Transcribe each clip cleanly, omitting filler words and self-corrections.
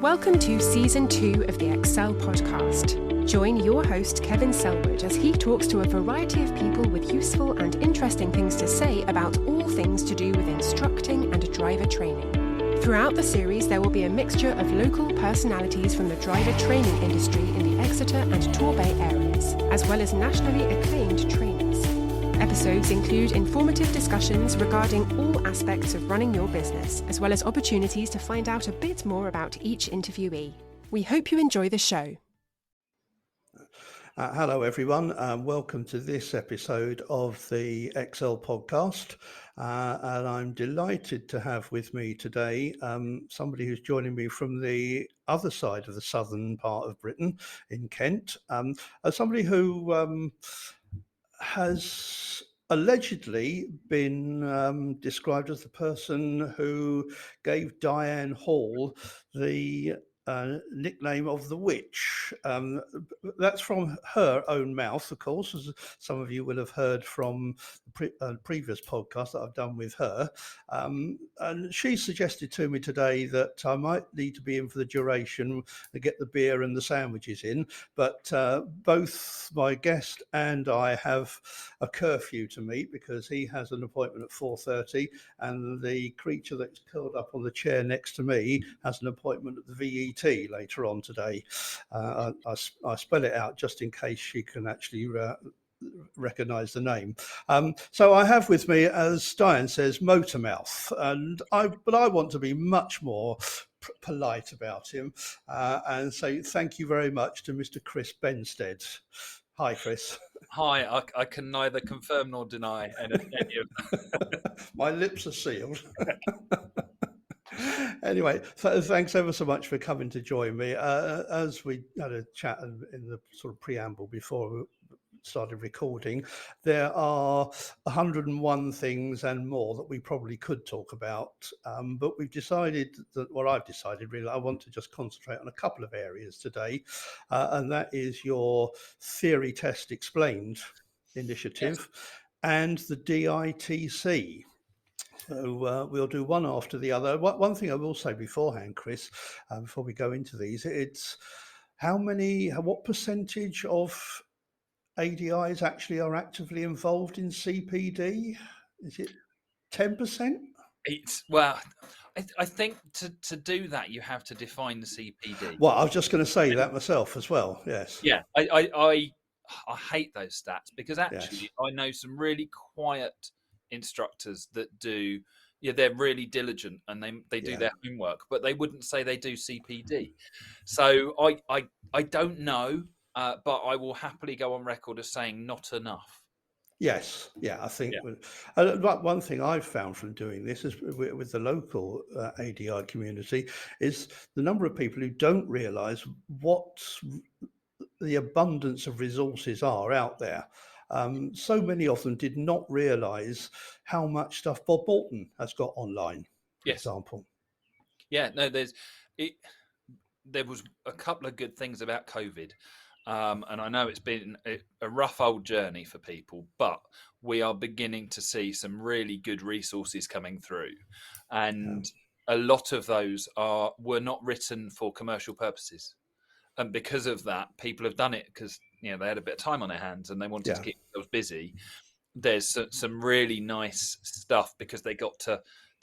Welcome to Season 2 of the Excel podcast. Join your host Kevin Selwood as he talks to a variety of people with useful and interesting things to say about all things to do with instructing and driver training. Throughout the series, there will be a mixture of local personalities from the driver training industry in the Exeter and Torbay areas, as well as nationally acclaimed trainers. Episodes include informative discussions regarding all aspects of running your business, as well as opportunities to find out a bit more about each interviewee. We hope you enjoy the show. Hello everyone, welcome to this episode of the Excel podcast, and I'm delighted to have with me today somebody who's joining me from the other side of the southern part of Britain in Kent, somebody who has allegedly been described as the person who gave Diane Hall the nickname of the witch. That's from her own mouth, of course, as some of you will have heard from the previous podcast that I've done with her. And she suggested to me today that I might need to be in for the duration to get the beer and the sandwiches in, but both my guest and I have a curfew to meet because he has an appointment at 4:30 and the creature that's curled up on the chair next to me has an appointment at the VET later on today. I spell it out just in case she can actually recognize the name. So I have with me, as Diane says, Motormouth, but I want to be much more polite about him and say thank you very much to Mr. Chris Bensted. Hi, Chris. Hi, I can neither confirm nor deny any of that. My lips are sealed. Anyway, thanks ever so much for coming to join me. As we had a chat in the sort of preamble before we started recording, there are 101 things and more that we probably could talk about, but we've decided that, well, I've decided really I want to just concentrate on a couple of areas today, and that is your Theory Test Explained initiative, yes, and the DITC. So we'll do one after the other. One thing I will say beforehand, Chris, before we go into these, it's what percentage of ADIs actually are actively involved in CPD? Is it 10%? I think to do that you have to define the CPD. Well, I was just going to say that myself as well. Yes. Yeah, I hate those stats because actually yes, I know some really quiet instructors that do. Yeah, they're really diligent and they do their homework, but they wouldn't say they do CPD. So I don't know. But I will happily go on record as saying not enough. Yes, I think one thing I've found from doing this is with the local ADI community is the number of people who don't realise what the abundance of resources are out there. So many of them did not realise how much stuff Bob Bolton has got online, for example. Yeah, no, there was a couple of good things about COVID. And I know it's been a rough old journey for people, but we are beginning to see some really good resources coming through. And a lot of those were not written for commercial purposes. And because of that, people have done it because they had a bit of time on their hands and they wanted to keep themselves busy. There's some really nice stuff because they got to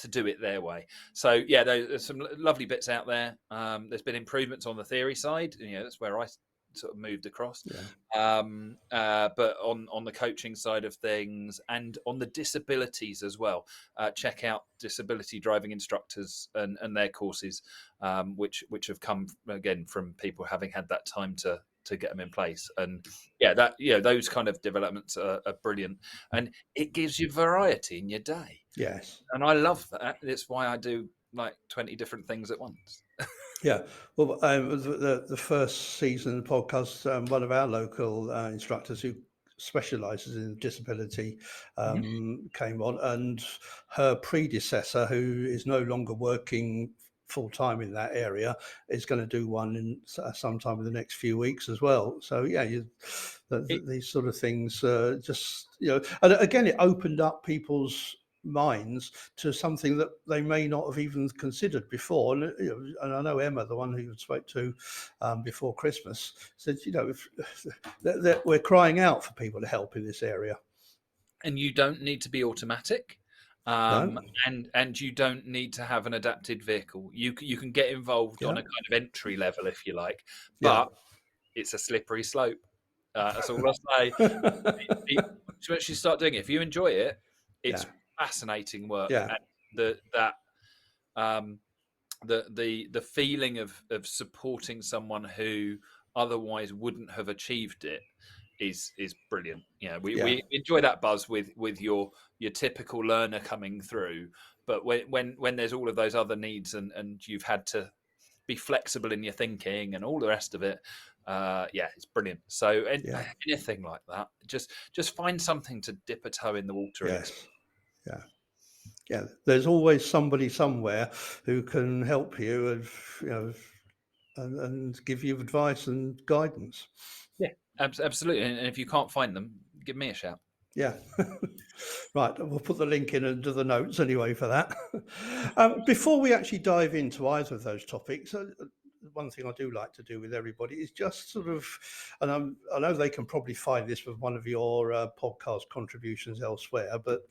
do it their way. So, there's some lovely bits out there. There's been improvements on the theory side. That's where I sort of moved across, but on the coaching side of things and on the disabilities as well, check out disability driving instructors and their courses, which have come again from people having had that time to get them in place. And those kind of developments are brilliant, and it gives you variety in your day. Yes, and I love that. It's why I do like 20 different things at once. Yeah, well, the first season of the podcast, one of our local instructors who specialises in disability came on, and her predecessor, who is no longer working full time in that area, is going to do one in sometime in the next few weeks as well. So these sort of things just and again, it opened up people's minds to something that they may not have even considered before. And, and I know Emma, the one who you spoke to before Christmas, said, if, that we're crying out for people to help in this area. And you don't need to be automatic. No. And you don't need to have an adapted vehicle. You can get involved on a kind of entry level, if you like, but it's a slippery slope. That's all I say. Once you start doing it, if you enjoy it, it's fascinating work. Yeah. And the feeling of supporting someone who otherwise wouldn't have achieved it is brilliant. We enjoy that buzz with your typical learner coming through, but when there's all of those other needs and you've had to be flexible in your thinking and all the rest of it, it's brilliant. So anything like that, just find something to dip a toe in the water. Yes. Yeah. There's always somebody somewhere who can help you, and give you advice and guidance. Yeah, absolutely. And if you can't find them, give me a shout. Yeah. Right, we'll put the link in under the notes anyway for that. Before we actually dive into either of those topics, one thing I do like to do with everybody is just sort of, and I know they can probably find this with one of your podcast contributions elsewhere, but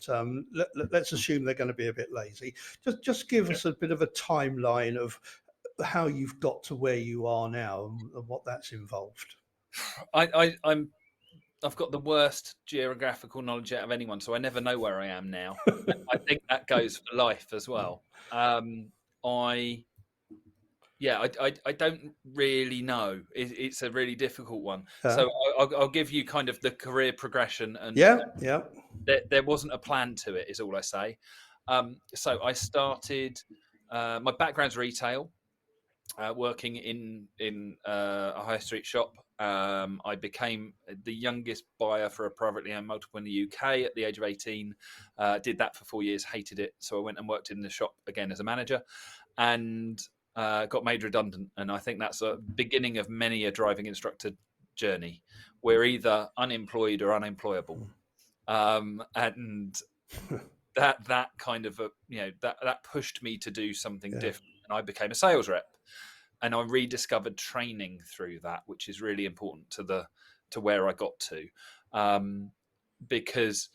let's assume they're going to be a bit lazy. Just give us a bit of a timeline of how you've got to where you are now and what that's involved. I've got the worst geographical knowledge out of anyone, so I never know where I am now. I think that goes for life as well. I don't really know. It's a really difficult one. So I'll give you kind of the career progression. And there wasn't a plan to it, is all I say. So I started. My background's retail. Working in a high street shop. I became the youngest buyer for a privately owned multiple in the UK at the age of 18. Did that for 4 years, hated it. So I went and worked in the shop again as a manager and got made redundant. And I think that's a beginning of many a driving instructor journey. We're either unemployed or unemployable. And that kind of, that pushed me to do something different. And I became a sales rep. And I rediscovered training through that, which is really important to where I got to, because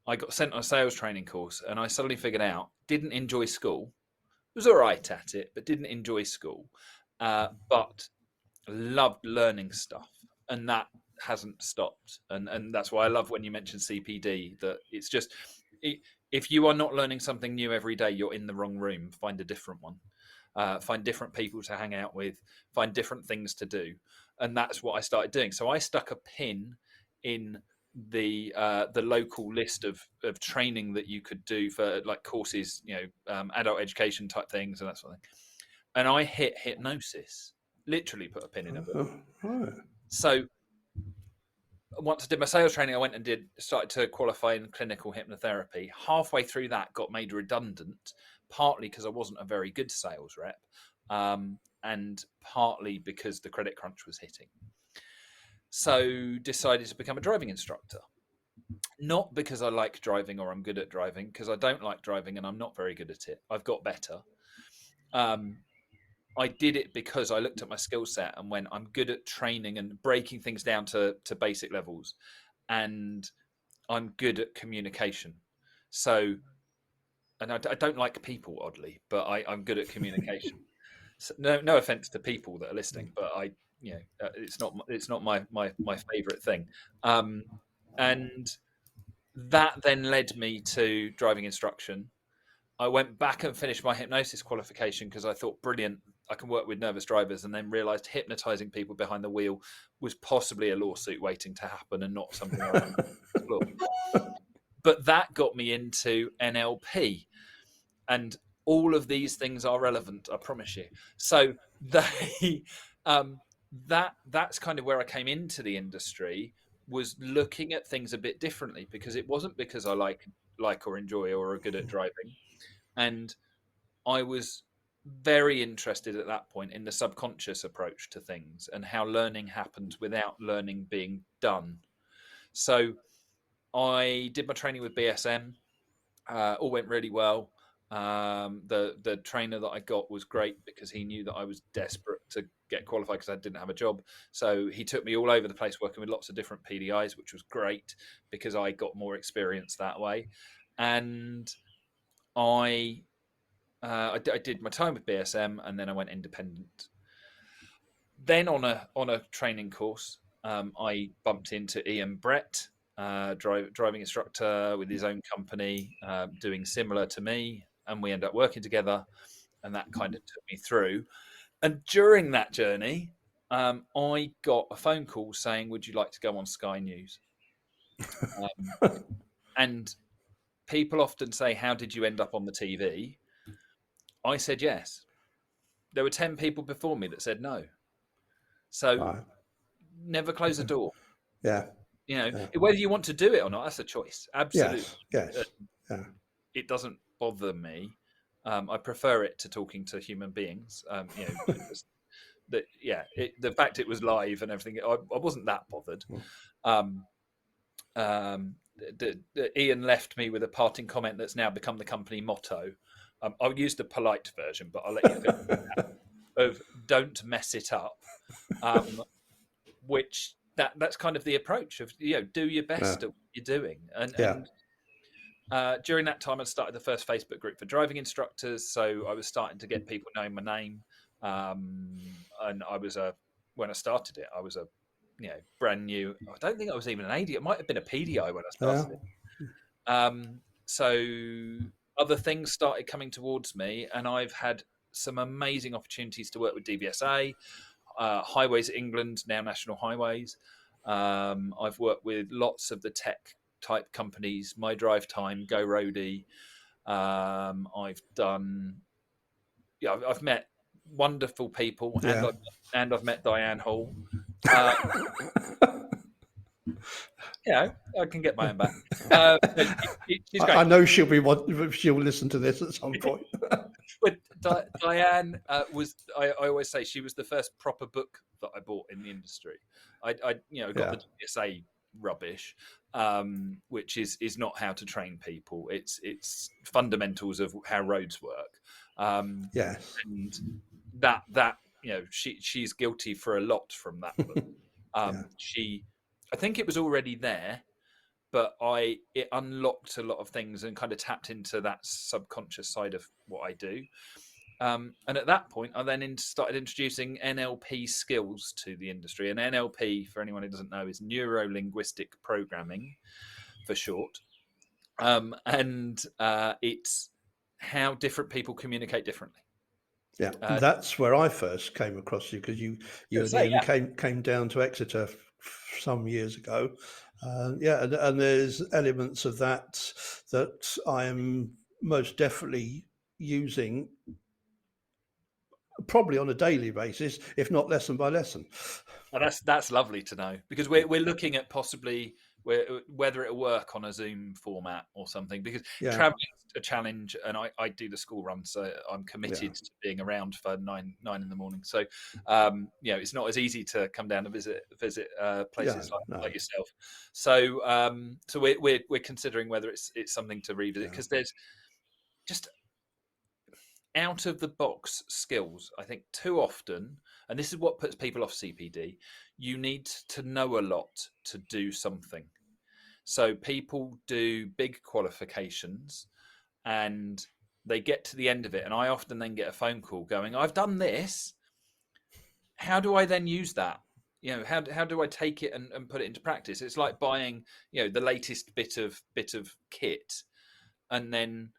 I got sent on a sales training course, and I suddenly figured out didn't enjoy school. Was all right at it, but didn't enjoy school, but loved learning stuff, and that hasn't stopped. And that's why I love when you mention CPD. That it's just if you are not learning something new every day, you're in the wrong room. Find a different one. Find different people to hang out with, find different things to do. And that's what I started doing. So I stuck a pin in the local list of training that you could do for like courses, adult education type things and that sort of thing. And I hit hypnosis, literally put a pin in a book. So once I did my sales training, I went and started to qualify in clinical hypnotherapy. Halfway through that, got made redundant, partly because I wasn't a very good sales rep, and partly because the credit crunch was hitting. So decided to become a driving instructor. Not because I like driving or I'm good at driving, because I don't like driving and I'm not very good at it. I've got better. I did it because I looked at my skill set and went, I'm good at training and breaking things down to basic levels, and I'm good at communication. So, and I don't like people, oddly, but I'm good at communication. So no offense to people that are listening, but it's not my favorite thing. And that then led me to driving instruction. I went back and finished my hypnosis qualification because I thought, brilliant, I can work with nervous drivers, and then realised hypnotising people behind the wheel was possibly a lawsuit waiting to happen and not something I wanted to explore. But that got me into NLP, and all of these things are relevant, I promise you. So that's kind of where I came into the industry, was looking at things a bit differently, because it wasn't because I like or enjoy or are good at driving. And I was very interested at that point in the subconscious approach to things and how learning happens without learning being done. So I did my training with BSM. All went really well. The trainer that I got was great because he knew that I was desperate to get qualified because I didn't have a job. So he took me all over the place working with lots of different PDIs, which was great because I got more experience that way. And I did my time with BSM, and then I went independent. Then on a training course, I bumped into Ian Brett, driving instructor with his own company, doing similar to me, and we ended up working together, and that kind of took me through. And during that journey, I got a phone call saying, "Would you like to go on Sky News?" Um, and people often say, "How did you end up on the TV?" I said yes. There were 10 people before me that said no. So Right. never close the door. Yeah. Whether you want to do it or not, that's a choice. Absolutely. Yes. Yeah. It doesn't bother me. I prefer it to talking to human beings. The fact it was live and everything, I wasn't that bothered. Um, Ian left me with a parting comment that's now become the company motto. I'll use the polite version, but I'll let you finish that, of "Don't mess it up," which that's kind of the approach of do your best at what you're doing. And during that time, I started the first Facebook group for driving instructors, so I was starting to get people knowing my name. And I was when I started it, I was a brand new. I don't think I was even an AD. It might have been a PDI when I started it. So other things started coming towards me, and I've had some amazing opportunities to work with DVSA, Highways England, now National Highways. I've worked with lots of the tech type companies, My Drive Time, Go Roadie. I've done, I've met wonderful people, and I've met Diane Hall. I can get my own back. She's great. I know she'll listen to this at some point. But Diane was. I always say she was the first proper book that I bought in the industry. I got the DSA rubbish, which is not how to train people. It's fundamentals of how roads work. Yes, and that she's guilty for a lot from that book. I think it was already there, but it unlocked a lot of things and kind of tapped into that subconscious side of what I do. And at that point, I then started introducing NLP skills to the industry. And NLP, for anyone who doesn't know, is neuro-linguistic programming for short. And it's how different people communicate differently. Yeah, that's where I first came across you, because you and Ian came down to Exeter some years ago. And there's elements of that I am most definitely using, probably on a daily basis, if not lesson by lesson. And that's lovely to know, because we're looking at possibly whether it'll work on a Zoom format or something, because traveling's a challenge, and I do the school run, so I'm committed to being around for nine in the morning. So it's not as easy to come down and visit places like yourself. So we're considering whether it's something to revisit, because there's just out of the box skills. I think too often, and this is what puts people off CPD, you need to know a lot to do something. So people do big qualifications and they get to the end of it, and I often then get a phone call going, "I've done this. How do I then use that? How do I take it and put it into practice?" It's like buying, the latest bit of kit and then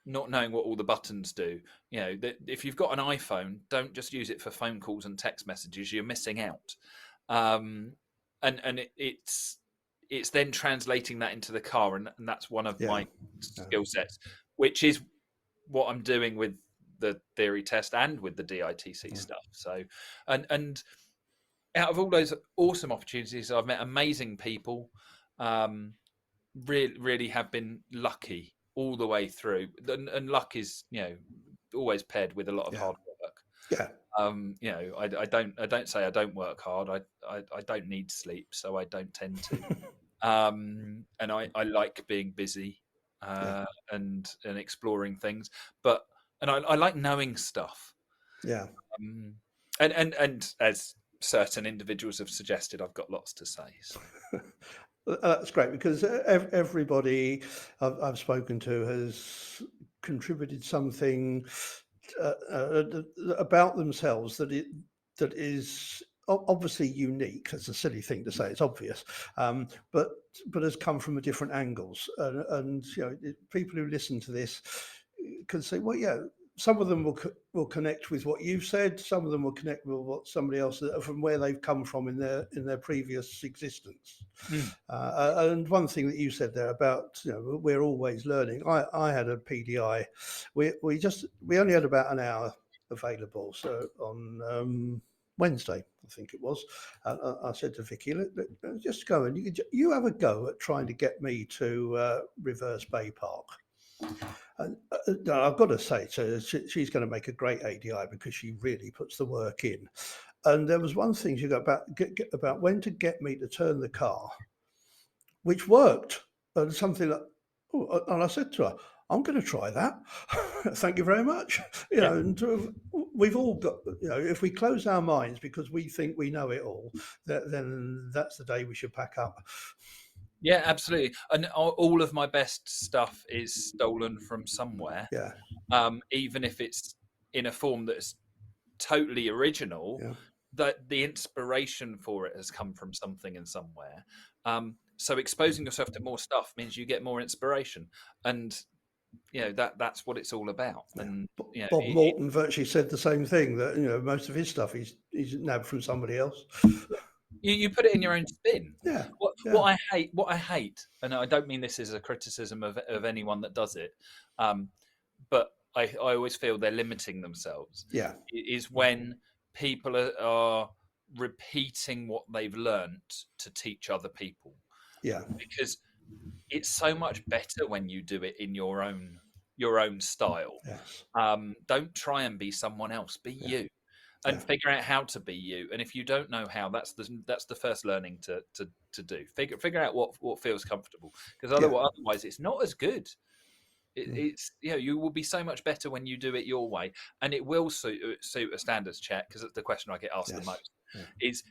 not knowing what all the buttons do. If you've got an iPhone, don't just use it for phone calls and text messages. You're missing out. And it's then translating that into the car, and that's one of my skill sets, which is what I'm doing with the theory test and with the DITC stuff. So, and out of all those awesome opportunities, I've met amazing people. Really have been lucky all the way through, and luck is always paired with a lot of hard work. I don't say I don't work hard. I don't need sleep, so I don't tend to. And I like being busy. and exploring things. But I like knowing stuff. Yeah. Um, and as certain individuals have suggested, I've got lots to say. So. That's great, because everybody I've spoken to has contributed something about themselves that is obviously unique. That's a silly thing to say; it's obvious, but has come from a different angles. And people who listen to this can say, well, yeah. Some of them will connect with what you've said. Some of them will connect with what somebody else from where they've come from in their previous existence. Mm. And one thing that you said there about we're always learning. I had a PDI. We only had about an hour available. So on Wednesday, I think it was, I said to Vicky, let's just go and you have a go at trying to get me to Reverse Bay Park. And I've got to say, so she's going to make a great ADI because she really puts the work in. And there was one thing she got about when to get me to turn the car, which worked. And something that, and I said to her, I'm going to try that. Thank you very much. And we've all got, if we close our minds because we think we know it all, then that's the day we should pack up. Yeah, absolutely. And all of my best stuff is stolen from somewhere. Yeah. Even if it's in a form that's totally original, that the inspiration for it has come from something and somewhere. So exposing yourself to more stuff means you get more inspiration, and that's what it's all about. Yeah. And Bob Morton virtually said the same thing, that most of his stuff he's nabbed from somebody else. You put it in your own spin. Yeah. What I hate, and I don't mean this as a criticism of anyone that does it, but I always feel they're limiting themselves. Yeah. Is when people are repeating what they've learnt to teach other people. Yeah. Because it's so much better when you do it in your own style. Yes. Don't try and be someone else. Be you. And figure out how to be you. And if you don't know how, that's the first learning to do. Figure out what feels comfortable, because otherwise it's not as good. It's you will be so much better when you do it your way, and it will suit a standards check, because it's the question I get asked the most. Is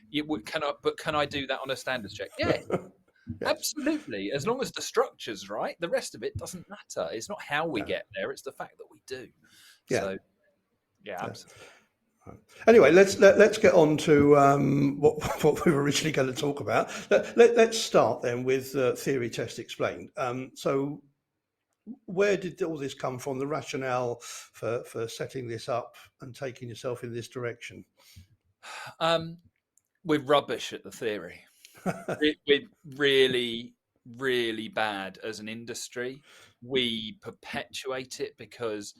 can I do that on a standards check? Yeah. Yes. Absolutely. As long as the structure's right, the rest of it doesn't matter. It's not how we get there; it's the fact that we do. Yeah. So, absolutely. Anyway, let's get on to what we were originally going to talk about. Let's start then with theory, test, explained. So where did all this come from, the rationale for setting this up and taking yourself in this direction? We're rubbish at the theory. We're really, really bad as an industry. We perpetuate it because,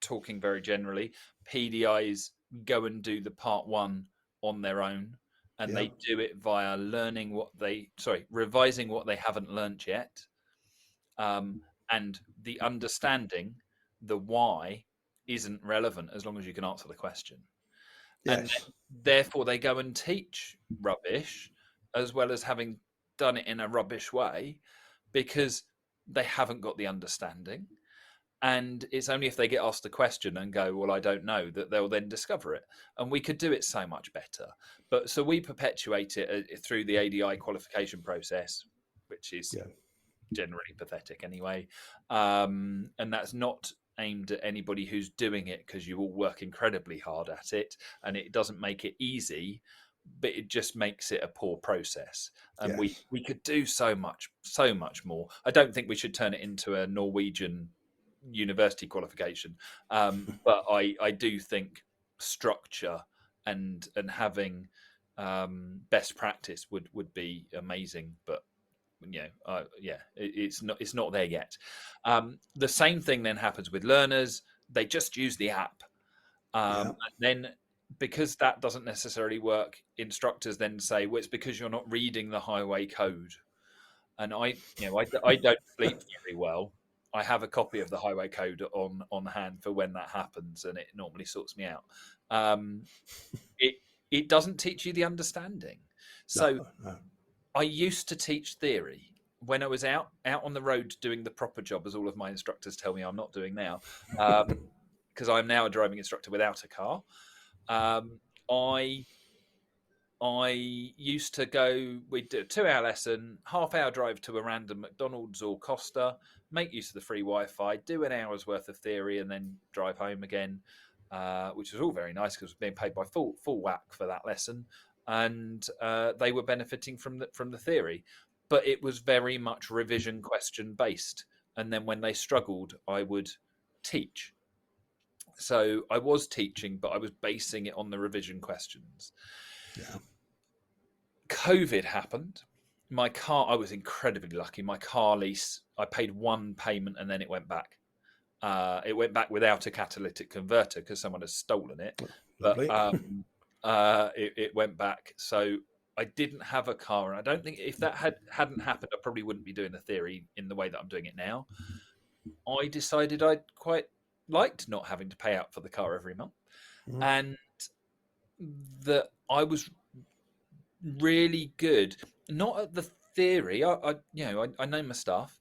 talking very generally, PDIs go and do the part one on their own, and they do it via revising what they haven't learnt yet, and the understanding, the why, isn't relevant as long as you can answer the question. And therefore they go and teach rubbish, as well as having done it in a rubbish way, because they haven't got the understanding. And it's only if they get asked a question and go, well, I don't know, that they'll then discover it. And we could do it so much better. But so we perpetuate it through the ADI qualification process, which is generally pathetic anyway. And that's not aimed at anybody who's doing it, because you all work incredibly hard at it, and it doesn't make it easy, but it just makes it a poor process. And we could do so much more. I don't think we should turn it into a Norwegian university qualification, but I do think structure and having best practice would be amazing. But it's not there yet. The same thing then happens with learners. They just use the app, and then, because that doesn't necessarily work, instructors then say, well, it's because you're not reading the highway code. And I don't sleep very well. I have a copy of the highway code on hand for when that happens, and it normally sorts me out. It doesn't teach you the understanding. So I used to teach theory. when I was out on the road doing the proper job, as all of my instructors tell me I'm not doing now, because I'm now a driving instructor without a car. I used to go, we'd do a 2-hour lesson, half-hour drive to a random McDonald's or Costa, make use of the free Wi-Fi, do an hour's worth of theory, and then drive home again, which was all very nice because I was being paid by full whack for that lesson, and they were benefiting from the theory. But it was very much revision question based, and then when they struggled, I would teach. So I was teaching, but I was basing it on the revision questions. Yeah. COVID happened. My car, I was incredibly lucky. My car lease, I paid one payment and then it went back. It went back without a catalytic converter because someone has stolen it. Lovely. But it went back. So I didn't have a car. And I don't think if that hadn't happened, I probably wouldn't be doing the theory in the way that I'm doing it now. I decided I'd quite liked not having to pay out for the car every month. And that I was really good, not at the theory. I know my stuff.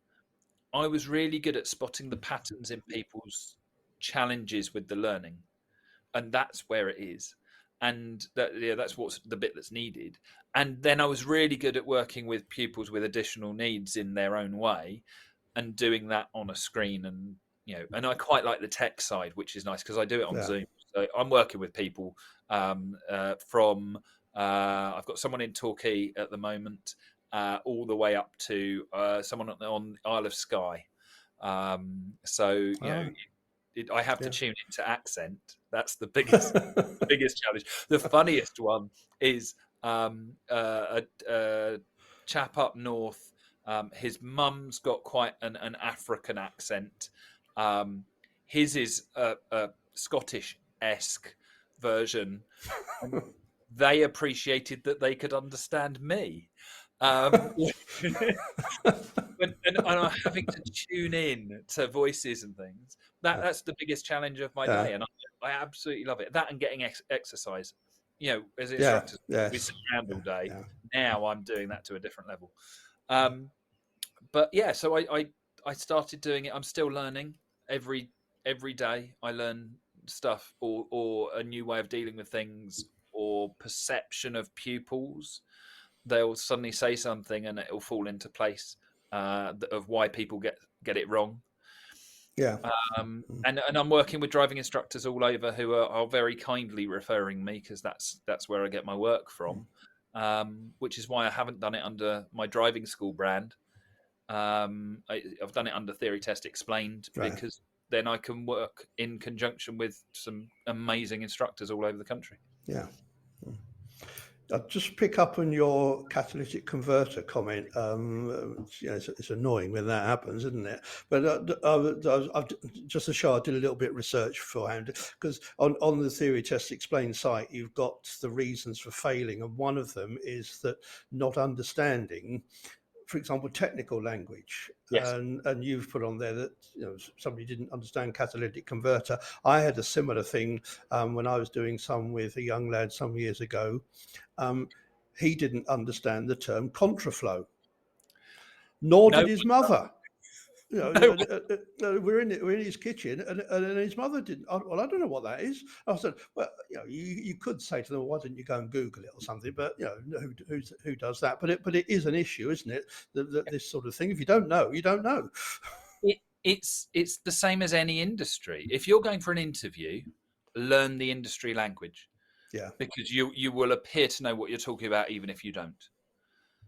I was really good at spotting the patterns in people's challenges with the learning, and that's where it is, and that's what's the bit that's needed. And then I was really good at working with pupils with additional needs in their own way, and doing that on a screen. And and I quite like the tech side, which is nice because I do it on Zoom. So I'm working with people from. I've got someone in Torquay at the moment, all the way up to someone on Isle of Skye. I have to tune into accent. That's the biggest challenge. The funniest one is a chap up north. His mum's got quite an African accent. His is a Scottish-esque version. They appreciated that they could understand me. And I'm having to tune in to voices and things. That's the biggest challenge of my day, and I absolutely love it. That and getting exercise. As instructors, we sit around all day. Yeah. Now I'm doing that to a different level. But yeah, so I started doing it. I'm still learning every day. I learn stuff or a new way of dealing with things, or perception of pupils. They'll suddenly say something and it'll fall into place of why people get it wrong. Yeah. And I'm working with driving instructors all over who are very kindly referring me, because that's where I get my work from, which is why I haven't done it under my driving school brand. I've done it under Theory Test Explained, because then I can work in conjunction with some amazing instructors all over the country. Yeah. I'll just pick up on your catalytic converter comment. It's annoying when that happens, isn't it? But just to show, I did a little bit of research beforehand, because on the Theory Test Explained site, you've got the reasons for failing, and one of them is that not understanding, for example, technical language. Yes. And you've put on there that somebody didn't understand catalytic converter. I had a similar thing when I was doing some with a young lad some years ago. He didn't understand the term contraflow, nor did his mother. We're in his kitchen, and his mother didn't. Well, I don't know what that is. I said, well, you could say to them, why didn't you go and Google it or something? But who does that? But it is an issue, isn't it? This sort of thing. If you don't know, you don't know. It's the same as any industry. If you're going for an interview, learn the industry language. Yeah. Because you will appear to know what you're talking about, even if you don't.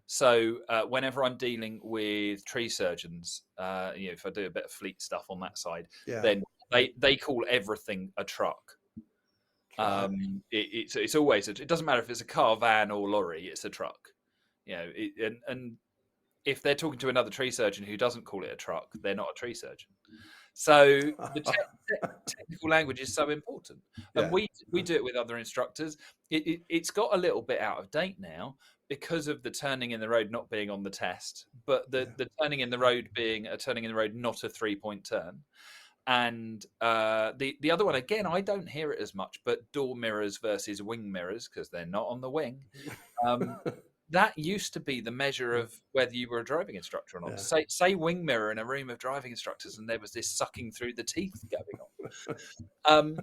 So whenever I'm dealing with tree surgeons, if I do a bit of fleet stuff on that side, then they call everything a truck. It's always it doesn't matter if it's a car, van, or lorry. It's a truck. And if they're talking to another tree surgeon who doesn't call it a truck, they're not a tree surgeon. So the technical language is so important, and we do it with other instructors. It's got a little bit out of date now because of the turning in the road not being on the test, but the turning in the road being a turning in the road, not a 3-point turn. And the other one, again, I don't hear it as much, but door mirrors versus wing mirrors, because they're not on the wing. that used to be the measure of whether you were a driving instructor or not. Yeah. Say wing mirror in a room of driving instructors, and there was this sucking through the teeth going on.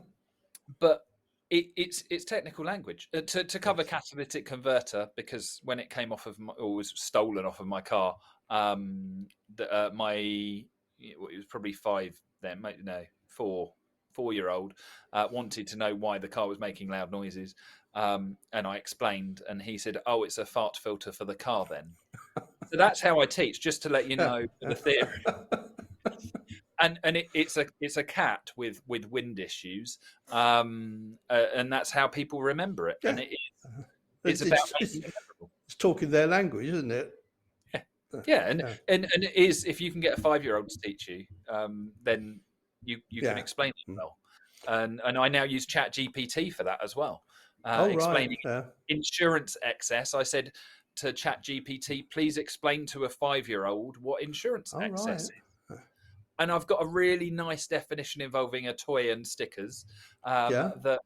But it's technical language. To cover catalytic converter, because when it came off of or was stolen off of my car, it was probably 4-year-old wanted to know why the car was making loud noises, and I explained, and he said, "Oh, it's a fart filter for the car." Then, so that's how I teach, just to let you know the theory. And it's a cat with wind issues, and that's how people remember it. Yeah. And it's about making it memorable. It's talking their language, isn't it? Yeah, and it is. If you can get a 5-year-old to teach you, then you can explain it well. And I now use ChatGPT for that as well. Explaining insurance excess. I said to ChatGPT, please explain to a 5-year-old what insurance excess is. And I've got a really nice definition involving a toy and stickers that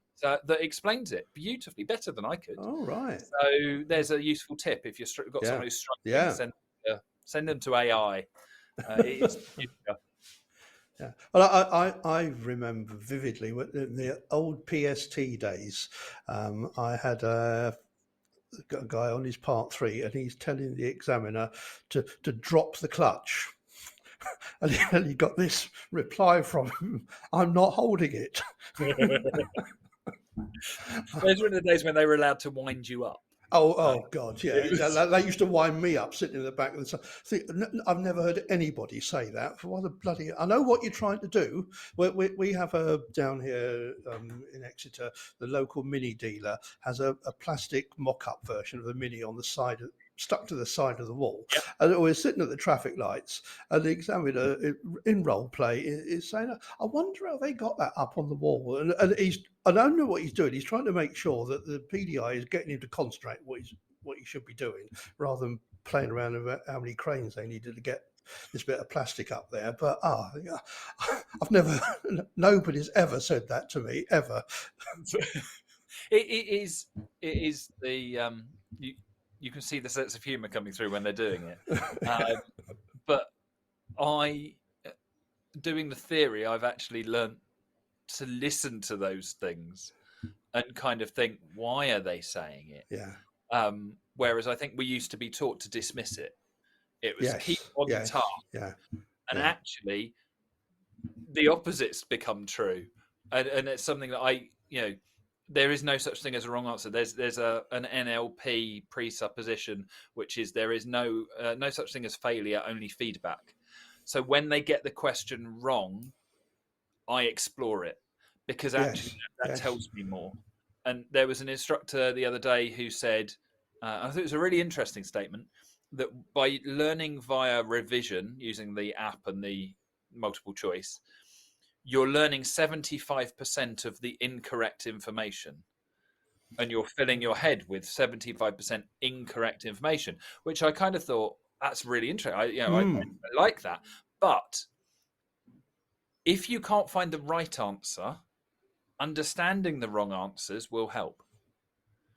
explains it beautifully, better than I could. Oh, right. So there's a useful tip if you've got someone who's struggling. Send them to AI. It's the future. Yeah. Well, I remember vividly in the old PST days. I had a guy on his part 3, and he's telling the examiner to drop the clutch. And he got this reply from him: "I'm not holding it." Those were the days when they were allowed to wind you up. Oh God, yeah. They used to wind me up sitting in the back of the. I've never heard anybody say that. For what a bloody! I know what you're trying to do. We have down here in Exeter, the local Mini dealer has a plastic mock-up version of the Mini on the side, stuck to the side of the wall. Yep. And we're sitting at the traffic lights, and the examiner in role play is saying, "I wonder how they got that up on the wall." And I don't know what he's doing. He's trying to make sure that the PDI is getting him to concentrate what he should be doing, rather than playing around about how many cranes they needed to get this bit of plastic up there. But nobody's ever said that to me ever. It is the you can see the sense of humour coming through when they're doing it. But doing the theory, I've actually learned to listen to those things and kind of think, why are they saying it? Yeah. Whereas I think we used to be taught to dismiss it. It was keep on task. Yeah. And actually, the opposite's become true. And it's something that there is no such thing as a wrong answer. There's an NLP presupposition, which is there is no such thing as failure, only feedback. So when they get the question wrong, I explore it, because actually that tells me more. And there was an instructor the other day who said, I think it was a really interesting statement, that by learning via revision using the app and the multiple choice, you're learning 75% of the incorrect information, and you're filling your head with 75% incorrect information, which I kind of thought, that's really interesting. I like that. But if you can't find the right answer, understanding the wrong answers will help.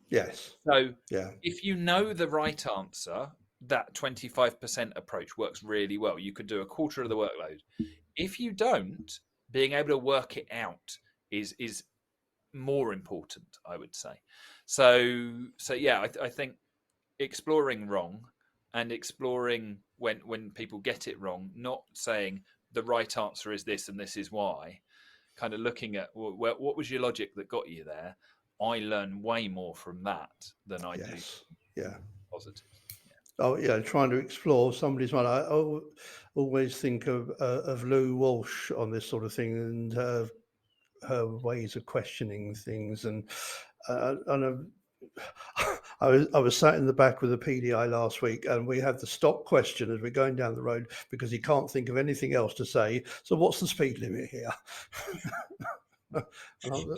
Yes. So if you know the right answer, that 25% approach works really well. You could do a quarter of the workload. If you don't, being able to work it out is more important, I would say. So I think exploring wrong and exploring when people get it wrong, not saying the right answer is this and this is why, kind of looking at what was your logic that got you there. I learn way more from that than I do positives. Oh yeah, trying to explore somebody's mind. I always think of Lou Walsh on this sort of thing, and her ways of questioning things. And I was sat in the back with a PDI last week, and we had the stop question as we're going down the road, because he can't think of anything else to say. So what's the speed limit here? And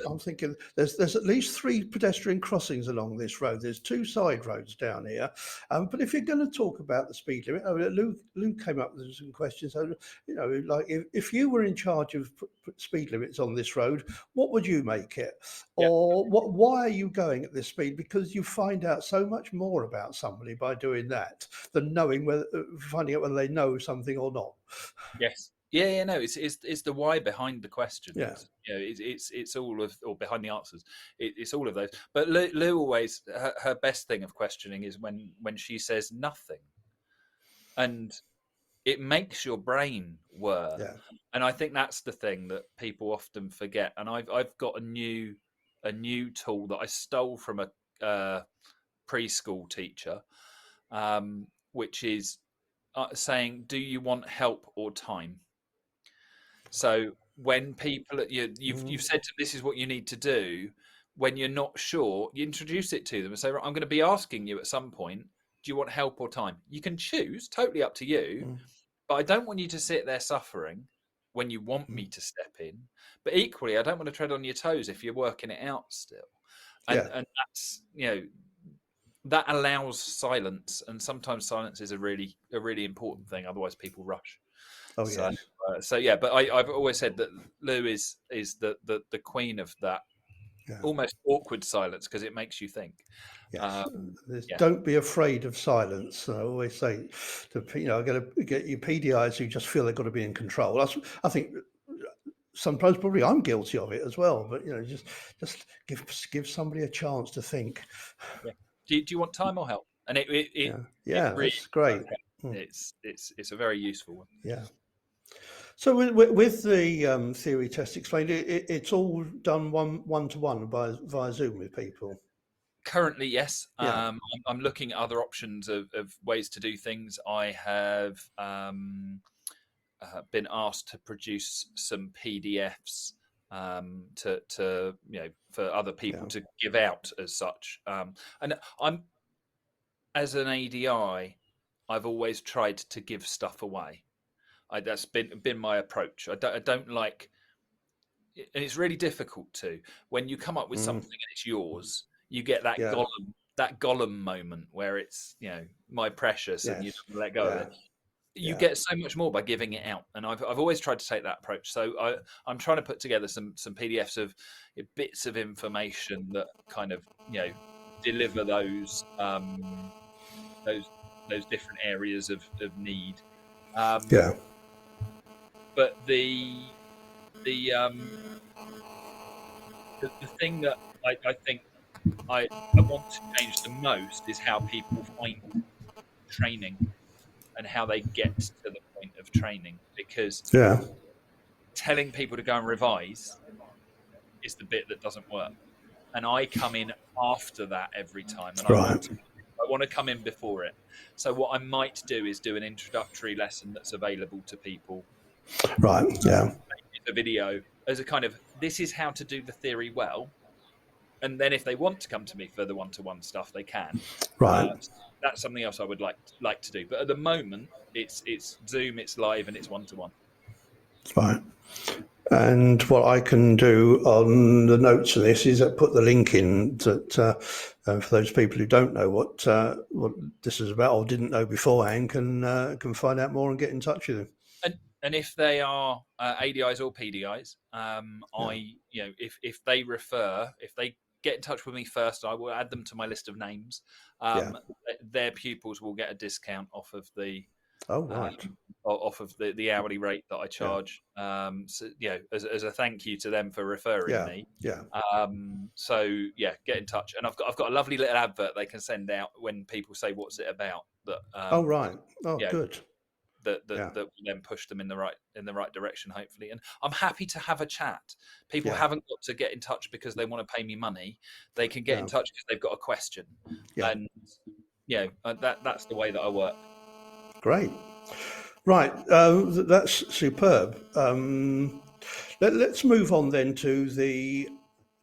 I'm thinking there's at least 3 pedestrian crossings along this road. There's 2 side roads down here. But if you're going to talk about the speed limit, Lou came up with some questions. So, like if you were in charge of speed limits on this road, what would you make it? Yeah. Or why are you going at this speed? Because you find out so much more about somebody by doing that than finding out whether they know something or not. Yes. Yeah, no, it's the why behind the questions. Yeah. It's all of, or behind the answers. It's all of those. But Lou always, her best thing of questioning is when she says nothing, and it makes your brain whir. Yeah. And I think that's the thing that people often forget. And I've got a new tool that I stole from a preschool teacher, which is saying, "Do you want help or time?" So when people you've said to them, this is what you need to do. When you're not sure, you introduce it to them and say, right, I'm going to be asking you at some point, do you want help or time? You can choose, totally up to you, but I don't want you to sit there suffering when you want me to step in. But equally, I don't want to tread on your toes if you're working it out still. And that's, that allows silence, and sometimes silence is a really important thing. Otherwise, people rush. Oh yes. So yeah, but I've always said that Lou is the queen of that almost awkward silence, because it makes you think. Yes. Don't be afraid of silence. I always say to I got to get you PDIs who just feel they've got to be in control. I think sometimes probably I'm guilty of it as well. But just give somebody a chance to think. Yeah. Do you want time or help? And it really that's great. It's a very useful one. Yeah. So with the theory test explained, it's all done one-to-one via Zoom with people. Currently, yes. I'm looking at other options of ways to do things. I have been asked to produce some PDFs to for other people to give out as such. And I'm, as an ADI, I've always tried to give stuff away. That's been my approach. I don't like, and it's really difficult to, when you come up with something and it's yours, you get that Gollum moment where it's my precious, and you let go of it. You get so much more by giving it out, and I've always tried to take that approach. So I'm trying to put together some PDFs of bits of information that kind of deliver those different areas of need. But the thing that I think I want to change the most is how people find training and how they get to the point of training, because telling people to go and revise is the bit that doesn't work, and I come in after that every time, and I want to come in before it. So what I might do is do an introductory lesson that's available to people. Right. Yeah. A video as a kind of, this is how to do the theory well, and then if they want to come to me for the one-to-one stuff, they can. Right. That's something else I would like to do. But at the moment, it's Zoom, it's live, and it's one-to-one. Right. And what I can do on the notes of this is put the link in that for those people who don't know what this is about or didn't know beforehand can find out more and get in touch with them. And if they are ADIs or PDIs, if they get in touch with me first, I will add them to my list of names. Their pupils will get a discount off of the off of the hourly rate that I charge. So as a thank you to them for referring me. So get in touch, and I've got a lovely little advert they can send out when people say what's it about. That good. That will then push them in the right direction, hopefully. And I'm happy to have a chat. People haven't got to get in touch because they want to pay me money. They can get in touch because they've got a question. And that's the way that I work. Great. Right. That's superb. Let's move on then to the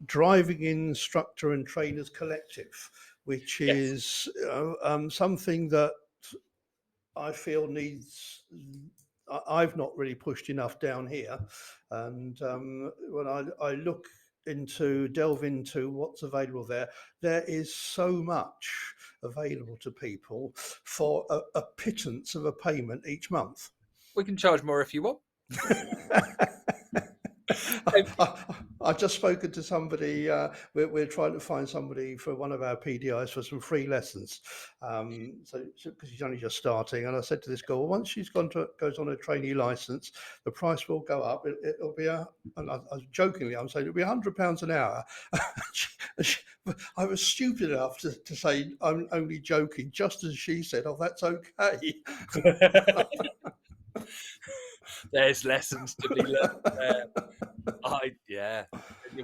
Driving Instructor and Trainers Collective, which is something that I feel needs I've not really pushed enough down here. And when I look delve into what's available there is so much available to people for a pittance of a payment each month. We can charge more if you want. I've just spoken to somebody. We're trying to find somebody for one of our PDIs for some free lessons. So because she's only just starting, and I said to this girl, well, once she's goes on a trainee license, the price will go up. It'll be and I jokingly, I'm saying it'll be £100 an hour. I was stupid enough to say I'm only joking, just as she said, "Oh, that's okay." There's lessons to be learned there.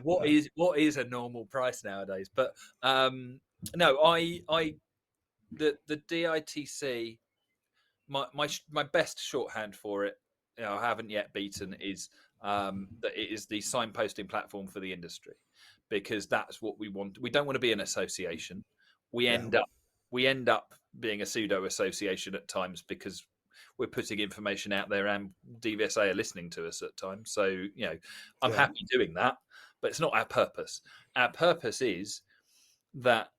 What is a normal price nowadays? But no, the DITC, my best shorthand for it, I haven't yet beaten, is that it is the signposting platform for the industry, because that's what we want. We don't want to be an association. We end up being a pseudo association at times, because we're putting information out there and DVSA are listening to us at times. So, I'm happy doing that, but it's not our purpose. Our purpose is that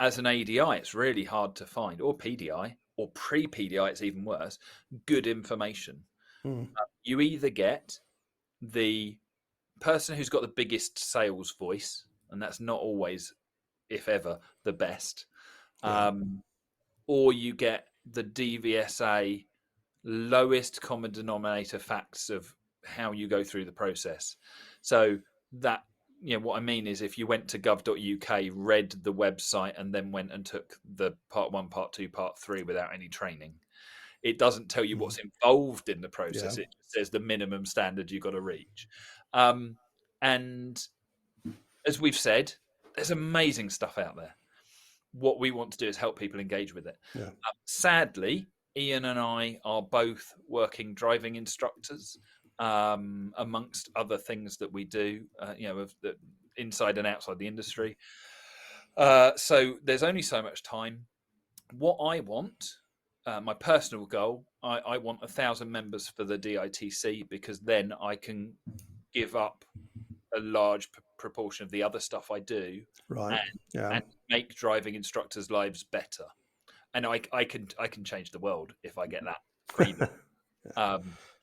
as an ADI, it's really hard to find, or PDI, or pre-PDI, it's even worse, good information. You either get the person who's got the biggest sales voice, and that's not always, if ever, the best, or you get the DVSA lowest common denominator facts of how you go through the process. So that, what I mean is, if you went to gov.uk, read the website, and then went and took the part 1, part 2, part 3 without any training, it doesn't tell you what's involved in the process. It just says the minimum standard you've got to reach. And as we've said, there's amazing stuff out there. What we want to do is help people engage with it. Sadly, Ian and I are both working driving instructors, amongst other things that we do, of the inside and outside the industry. So there's only so much time. What I want, my personal goal, I want 1,000 members for the DITC, because then I can give up a large proportion of the other stuff I do, and make driving instructors' lives better. And I can change the world if I get that freedom.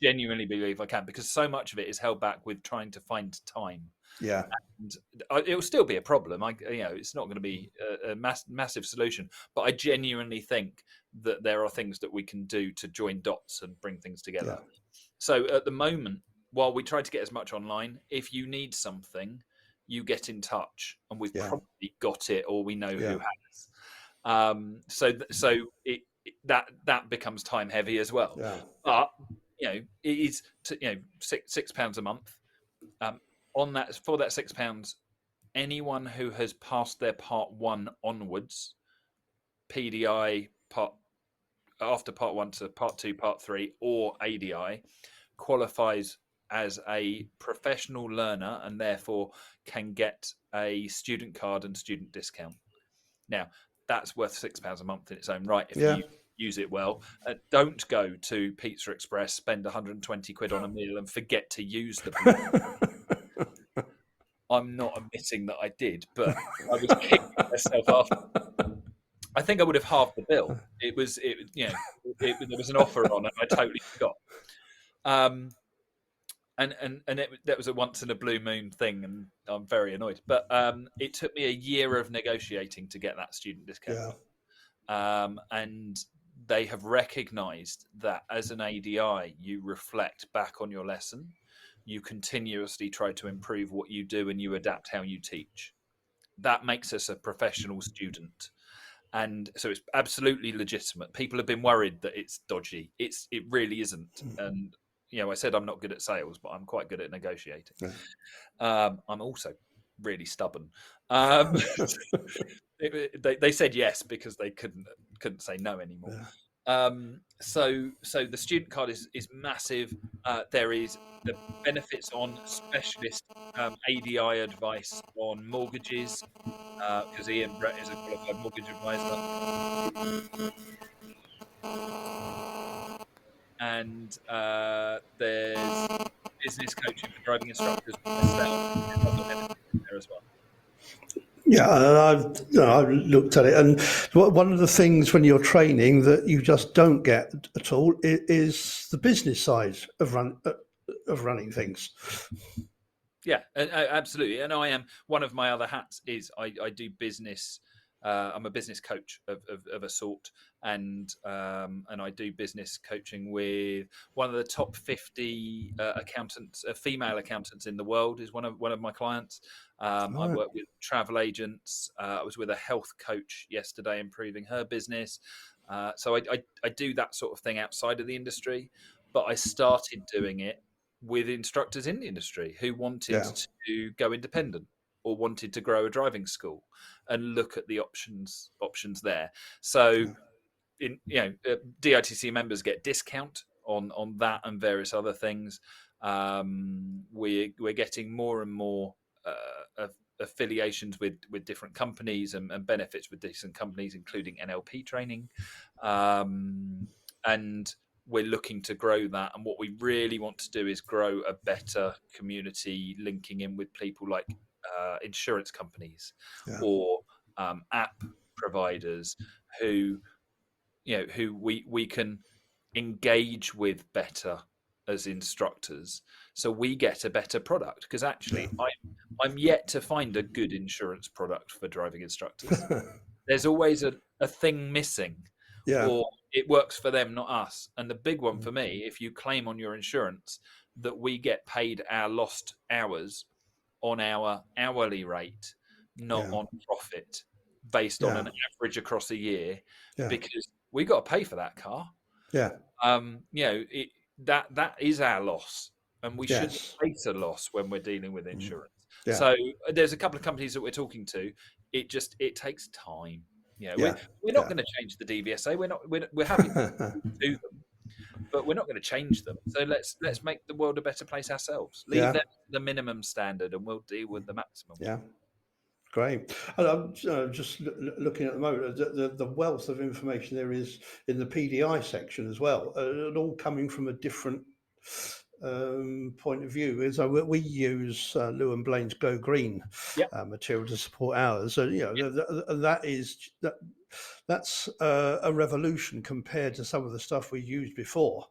Genuinely believe I can, because so much of it is held back with trying to find time. And it will still be a problem. It's not going to be a massive solution, but I genuinely think that there are things that we can do to join dots and bring things together. So at the moment, while we try to get as much online, if you need something, you get in touch, and we've probably got it, or we know who has. So that becomes time heavy as well. But it is £6 a month. On that, for that £6, anyone who has passed their part 1 onwards, PDI after part 1 to part 2, part 3, or ADI, qualifies as a professional learner, and therefore can get a student card and student discount. Now, that's worth £6 a month in its own right if you use it well. Don't go to Pizza Express, spend 120 quid on a meal, and forget to use the I'm not admitting that I did, but I was kicking myself after. I think I would have halved the bill. There was an offer on, and I totally forgot. That was a once in a blue moon thing, and I'm very annoyed. But it took me a year of negotiating to get that student discount. And they have recognised that as an ADI, you reflect back on your lesson, you continuously try to improve what you do, and you adapt how you teach. That makes us a professional student. And so it's absolutely legitimate. People have been worried that it's dodgy. It really isn't. And I said I'm not good at sales, but I'm quite good at negotiating. I'm also really stubborn. They said yes because they couldn't say no anymore. So the student card is massive. There is the benefits on specialist ADI advice on mortgages, because Ian Brett is a qualified mortgage advisor. and there's business coaching for driving instructors with myself. There's other benefits in there as well. Yeah, I've looked at it, and one of the things when you're training that you just don't get at all is the business side of running things. Yeah, absolutely. And I am one of my other hats is I do business. I'm a business coach of a sort, and I do business coaching with one of the top 50 accountants, female accountants in the world. Is one of my clients. I work with travel agents. I was with a health coach yesterday, improving her business. So I do that sort of thing outside of the industry, but I started doing it with instructors in the industry who wanted to go independent or wanted to grow a driving school and look at the options there. So DITC members get discount on that and various other things. We're getting more and more affiliations with different companies and benefits with different companies, including NLP training, and we're looking to grow that. And what we really want to do is grow a better community, linking in with people like insurance companies or app providers who we can engage with better as instructors, so we get a better product. Because actually, I'm yet to find a good insurance product for driving instructors. There's always a thing missing, or it works for them, not us. And the big one for me, if you claim on your insurance that we get paid our lost hours on our hourly rate, not on profit, based on an average across a year, because we got to pay for that car. That is our loss, and we shouldn't face a loss when we're dealing with insurance. So there's a couple of companies that we're talking to. It takes time. We're not going to change the DVSA. We're happy to do them, but we're not going to change them. So let's make the world a better place ourselves. Leave them the minimum standard, and we'll deal with the maximum. Yeah. Great. And I'm just looking at the moment, the wealth of information there is in the PDI section as well, and all coming from a different point of view. So we use Lou and Blaine's Go Green material to support ours. So that's a revolution compared to some of the stuff we used before.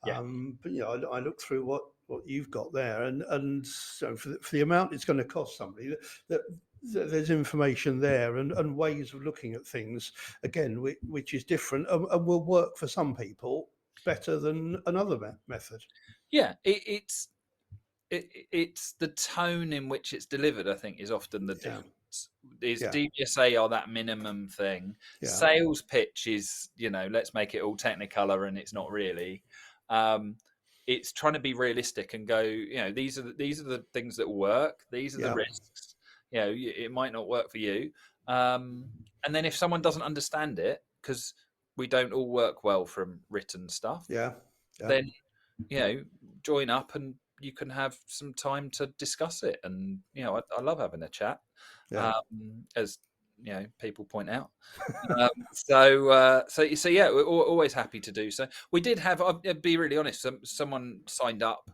But I look through what you've got there, and so for the amount it's going to cost somebody, that there's information there and ways of looking at things again, which is different and will work for some people better than another method. It's the tone in which it's delivered, I think, is often the difference. DVSA are that minimum thing. Sales pitch is, let's make it all technicolor, and it's not really. It's trying to be realistic and go, these are the things that will work. These are the risks. It might not work for you. And then if someone doesn't understand it, because we don't all work well from written stuff, then join up and you can have some time to discuss it. And I love having a chat, as people point out. We're always happy to do so. We did have, I'll be really honest, someone signed up.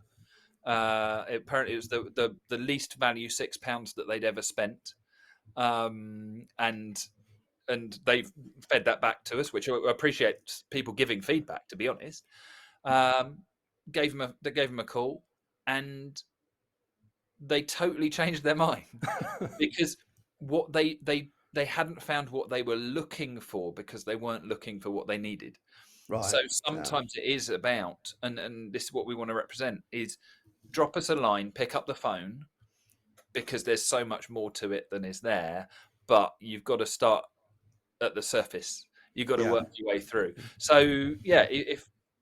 Apparently it was the least value £6 that they'd ever spent, and they've fed that back to us, which I appreciate people giving feedback, to be honest. Gave them a call, and they totally changed their mind because what they hadn't found what they were looking for, because they weren't looking for what they needed. So sometimes it is about, and this is what we want to represent, is drop us a line, pick up the phone, because there's so much more to it than is there. But you've got to start at the surface. You've got to work your way through. So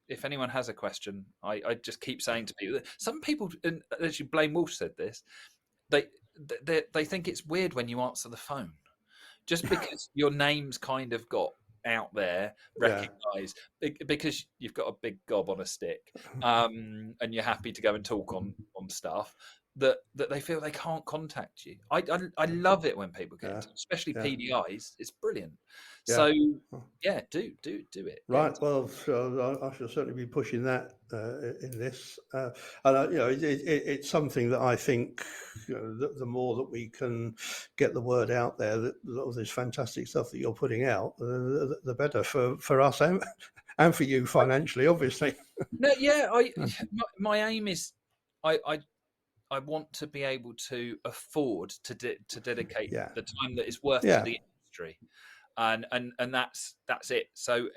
if anyone has a question, I just keep saying to people, some people, and actually Blaine Wolf said this, they think it's weird when you answer the phone, just because your name's kind of got out there, recognized, because you've got a big gob on a stick, and you're happy to go and talk on stuff. that they feel they can't contact you. I love it when people get in Yeah. touch, especially Yeah. PDIs. It's brilliant. Yeah. So Oh, yeah, do it. Get in right. touch. Well, so I shall certainly be pushing that in this, and it's something that I think the more that we can get the word out there, that all this fantastic stuff that you're putting out, the better for us and for you financially, obviously. No, yeah, my aim is I want to be able to afford to dedicate Yeah. the time that is worth to Yeah. the industry, and that's it. So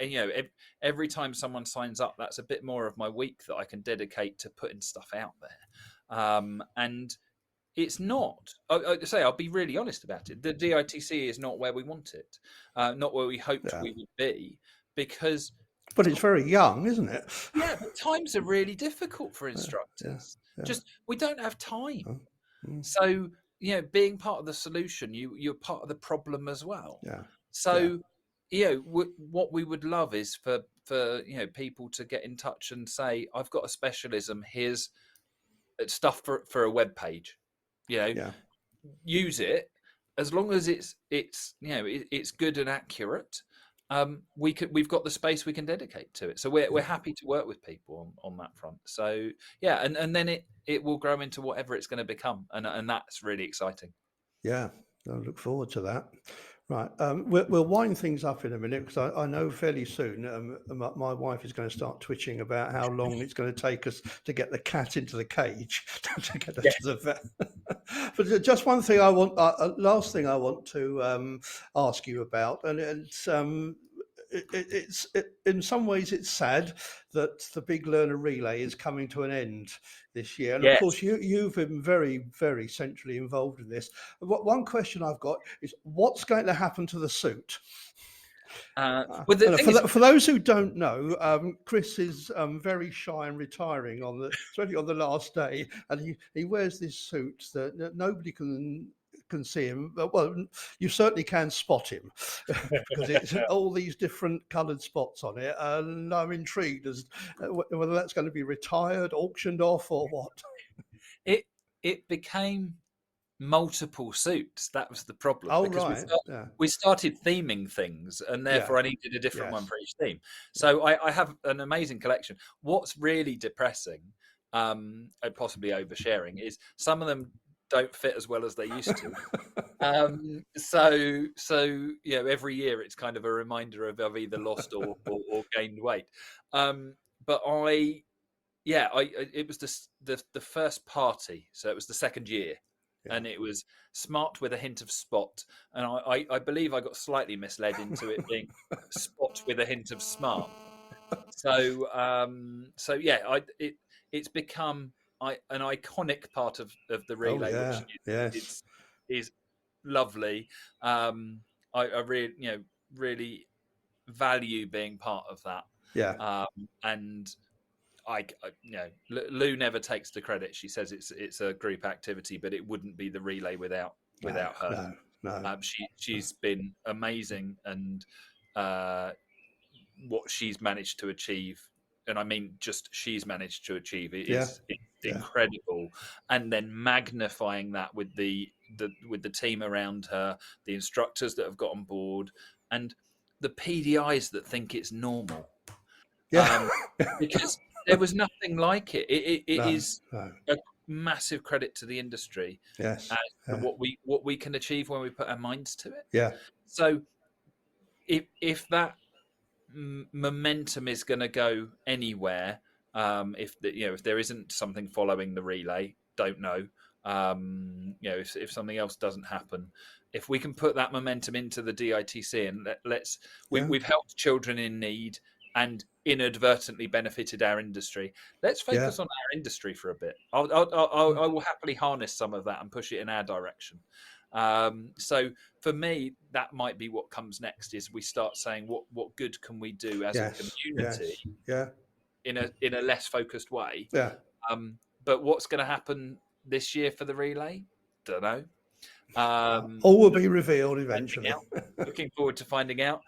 every time someone signs up, that's a bit more of my week that I can dedicate to putting stuff out there, and it's not. I say I'll be really honest about it. The DITC is not where we want it, not where we hoped Yeah. we would be, because But it's very young, isn't it? yeah, but times are really difficult for Yeah. Yeah. instructors. Yeah. Just we don't have time. Oh, mm, So being part of the solution, you're part of the problem as well. yeah. Yeah. So what we would love is for people to get in touch and say, I've got a specialism. Here's stuff for a web page. Yeah. Use it as long as it's good and accurate. We've got the space we can dedicate to it, so we're happy to work with people on that front. So yeah, and then it will grow into whatever it's going to become, and that's really exciting. Yeah, I look forward to that. Right, we'll wind things up in a minute because I know fairly soon my wife is going to start twitching about how long it's going to take us to get the cat into the cage to get her to the vet. But just one thing last thing I want to ask you about, and it's in some ways it's sad that the big learner relay is coming to an end this year, and of Yes. course you've been very, very centrally involved in this. One question I've got is what's going to happen to the suit? For those who don't know, Chris is very shy and retiring especially on the last day, and he wears this suit that nobody can see him. Well, you certainly can spot him because it's all these different coloured spots on it, and I'm intrigued as whether that's going to be retired, auctioned off, or what. It became multiple suits. That was the problem, Oh, because right. Yeah. we started theming things, and therefore I needed a different one Yes. for each theme. So I have an amazing collection. What's really depressing, and possibly oversharing, is some of them don't fit as well as they used to. So every year it's kind of a reminder of I've either lost or gained weight. But it was the first party, so it was the second year, and it was smart with a hint of spot, and I believe I got slightly misled into it being spot with a hint of smart. So it's become an iconic part of the relay, Oh, which yeah. Yes. is lovely. I really value being part of that. Yeah. And Lou never takes the credit. She says it's a group activity, but it wouldn't be the relay without her. No. She's been amazing, and what she's managed to achieve, and I mean just she's managed to achieve it, is incredible. And then magnifying that with the team around her, the instructors that have got on board, and the PDIs that think it's normal. Yeah. Because there was nothing like it. It is No. a massive credit to the industry Yes. as to what we can achieve when we put our minds to it. Yeah. So if that momentum is going to go anywhere, if there isn't something following the relay, don't know. If something else doesn't happen, if we can put that momentum into the DITC, and we've helped children in need and inadvertently benefited our industry. Let's focus on our industry for a bit. I will happily harness some of that and push it in our direction. So for me, that might be what comes next, is we start saying what good can we do as a community in a less focused way. But what's going to happen this year for the relay? Don't know. All will be revealed eventually. Looking forward to finding out.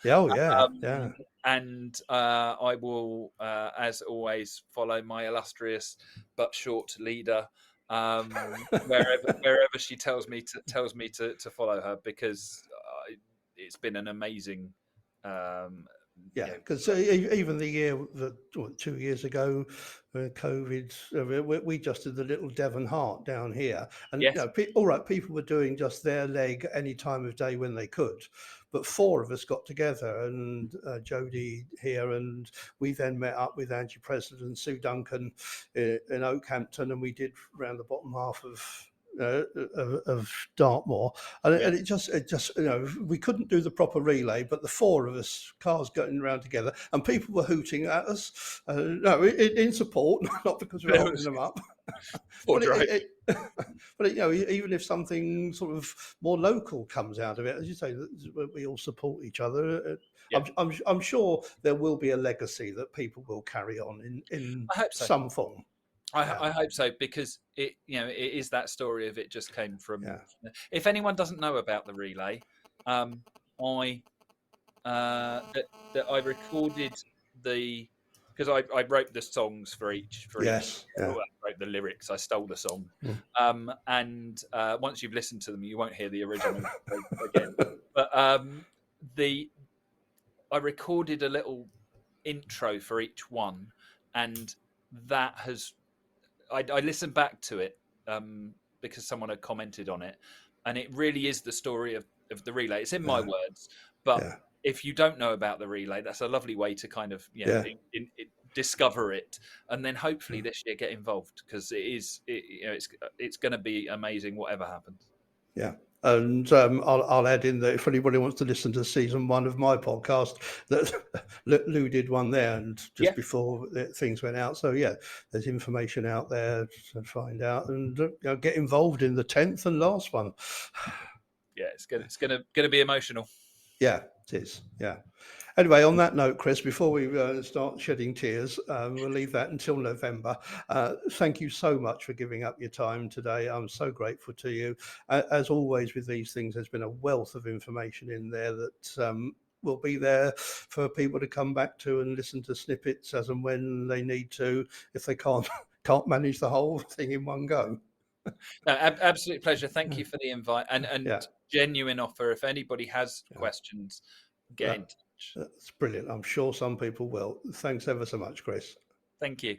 And I will, as always, follow my illustrious but short leader wherever she tells me to follow her, because it's been an amazing. Yeah, because even the year that 2 years ago, COVID, we just did the little Devon Heart down here, and Yes. all right, people were doing just their leg any time of day when they could, but four of us got together, and Jodie here, and we then met up with Angie President and Sue Duncan in Oakhampton, and we did round the bottom half of Dartmoor, and it just we couldn't do the proper relay, but the four of us cars going around together, and people were hooting at us, no, in support, not because we were holding them up. But even if something sort of more local comes out of it, as you say, we all support each other. Yeah. I'm sure there will be a legacy that people will carry on in I hope so. some form. I hope so, because it is that story of it just came from. Yeah. If anyone doesn't know about the relay, I recorded because I wrote the songs for each. Yes. Yeah. I wrote the lyrics. I stole the song, and once you've listened to them, you won't hear the original again. But I recorded a little intro for each one, and that has. I listened back to it because someone had commented on it, and it really is the story of the relay. It's in my words, but if you don't know about the relay, that's a lovely way to kind of discover it, and then hopefully this year get involved, because it's going to be amazing whatever happens. Yeah. And I'll add in that if anybody wants to listen to season 1 of my podcast, that Lou did one there, and just before things went out. So there's information out there to find out, and get involved in the 10th and last one. Yeah, it's gonna be emotional. Yeah, it is. Yeah. Anyway, on that note, Chris, before we start shedding tears, we'll leave that until November. Thank you so much for giving up your time today. I'm so grateful to you. As always with these things, there's been a wealth of information in there that will be there for people to come back to and listen to snippets as and when they need to, if they can't manage the whole thing in one go. No, absolute pleasure. Thank you for the invite, and genuine offer. If anybody has questions, get in touch. That's brilliant. I'm sure some people will. Thanks ever so much, Chris. Thank you.